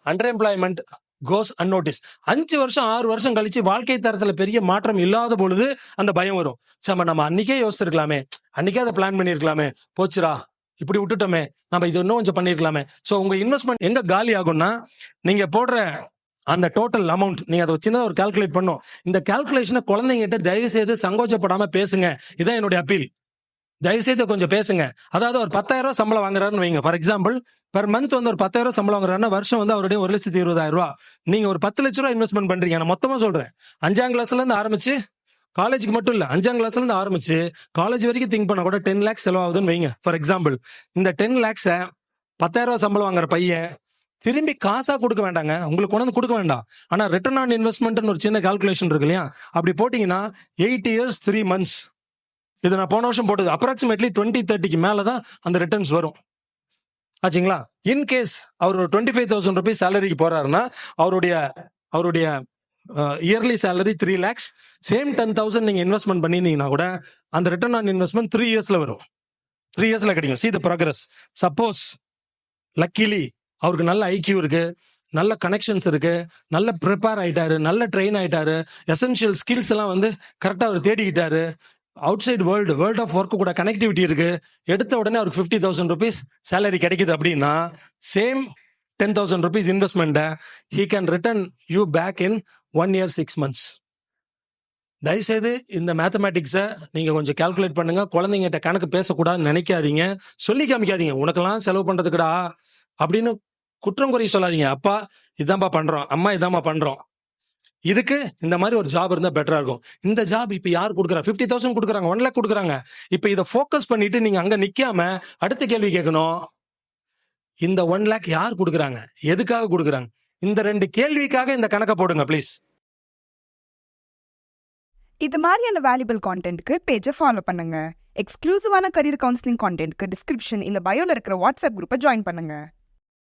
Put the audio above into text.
Unemployment கோஸ் அன்னோட்டிஸ். 5 வருஷம் 6 வருஷம் கழிச்சு வாழ்க்கை தரத்துல பெரிய மாற்றம் இல்லாத பொழுது அந்த பயம் வரும். சம நம்ம அன்னைக்கே யோசிச்சிருக்கலாமே, அன்னைக்கே அதை பிளான் பண்ணிருக்கலாமே, போச்சுரா இப்படி விட்டுட்டோமே, நம்ம இது இன்னும் கொஞ்சம் பண்ணிருக்கலாமே. ஸோ உங்க இன்வெஸ்ட்மெண்ட் எங்க காலி ஆகும்னா, நீங்க போடுற அந்த டோட்டல் அமௌண்ட் நீங்க அதை சின்னதாக ஒரு கால்குலேட் பண்ணும். இந்த கால்குலேஷனை குழந்தைங்கிட்ட தயவு செய்து சங்கோச்சப்படாம பேசுங்க. இதான் என்னுடைய அப்பீல். தயவு செய்து கொஞ்சம் பேசுங்க. அதாவது ஒரு 10,000 ரூபாய் சம்பளம் வாங்குறாருன்னு வைங்க. ஃபார் எக்ஸாம்பிள் பெர் மந்த் வந்து ஒரு 10,000 ரூபாய் சம்பளம் வாங்குறாருன்னா வருஷம் வந்து அவருடைய 1,20,000 ரூபாய். நீங்க ஒரு 10 லட்ச ரூபாய் இன்வெஸ்ட்மெண்ட் பண்றீங்க. நான் மொத்தமா சொல்றேன். 5ஆம் கிளாஸ்ல இருந்து ஆரம்பிச்சு காலேஜுக்கு மட்டும் இல்ல, 5ஆம் கிளாஸ்ல இருந்து ஆரம்பிச்சு காலேஜ் வரைக்கும் திங்க் பண்ண கூட 10 lakhs செலவாகுதுன்னு வைங்க. ஃபார் எக்ஸாம்பிள் இந்த 10 lakhs 10,000 ரூபாய் சம்பளம் வாங்குற பையன் திரும்பி காசா கொடுக்க வேண்டாங்க, உங்களுக்கு கொண்டு வந்து கொடுக்க வேண்டாம். ஆனா ரிட்டர்ன் ஆன் இன்வெஸ்ட்மெண்ட் ஒரு சின்ன கால்குலேஷன் இருக்கு இல்லையா, அப்படி போட்டீங்கன்னா 8 years 3 months. இது நான் போன வருஷம் போட்டது. அப்ராக்சிமேட்லி 20-30க்கு மேலதான் அந்த ரிட்டர்ன்ஸ் வரும். ஆச்சுங்களா? இன்கேஸ் அவர் ஒரு 25,000 rupees சேலரிக்கு போறாருன்னா அவருடைய இயர்லி சேலரி 3 lakhs. சேம் 10,000 நீங்க இன்வெஸ்ட்மெண்ட் பண்ணியிருந்தீங்கன்னா கூட அந்த ரிட்டர்ன் ஆன் இன்வெஸ்ட்மெண்ட் 3 yearsல வரும். 3 yearsல கிடைக்கும். See the progress. Suppose luckily அவருக்கு நல்ல ஐக்கியூ இருக்கு, நல்ல கனெக்ஷன்ஸ் இருக்கு, நல்ல ப்ரிப்பேர் ஆயிட்டாரு, நல்ல ட்ரெயின் ஆயிட்டாரு, எசென்ஷியல் ஸ்கில்ஸ் எல்லாம் வந்து கரெக்டா அவர் தேடிக்கிட்டாரு, outside world of work கூட கனெக்டிவிட்டி இருக்கு, எடுத்த உடனே அவருக்கு 50,000 rupees சேலரி கிடைக்குது அப்படின்னா same 10,000 rupees investment he can return you back in 1 year 6 months. தயவுசெய்து இந்த மேத்தமேட்டிக்ஸை நீங்க கொஞ்சம் கால்குலேட் பண்ணுங்க. குழந்தைங்கிட்ட கணக்கு பேசக்கூடாதுன்னு நினைக்காதீங்க, சொல்லி காமிக்காதீங்க. உனக்கெல்லாம் செலவு பண்றதுக்குடா அப்படின்னு குற்றம் குறை சொல்லாதீங்க. அப்பா இதான்பா பண்றோம், அம்மா இதாம்மா பண்றோம். இதுக்கு இந்த மாதிரி ஒரு ஜாப் இருந்தா பெட்டரா இருக்கும். இந்த ஜாப் இப்ப யார் கொடுக்குறா? 50,000 கொடுக்குறாங்க, 1 lakh கொடுக்குறாங்க. இப்ப இதை ஃபோக்கஸ் பண்ணிட்டு நீங்க அங்க நிக்காம அடுத்த கேள்வி கேட்கணும், இந்த 1 lakh யார் கொடுக்குறாங்க, எதுக்காக கொடுக்குறாங்க? இந்த 2 கேள்விக்காக இந்த கணக்கை போடுங்க ப்ளீஸ். இது மாதிரியான வேல்யூபிள் கான்டென்ட்க்கு பேஜை ஃபாலோ பண்ணுங்க. எக்ஸ்க்ளூசிவான கரியர் கவுன்சிலிங் கான்டென்ட்க்கு டிஸ்கிரிப்ஷன் இல்ல பயோல இருக்கிற வாட்ஸ்அப் குரூப்பை ஜாயின் பண்ணுங்க.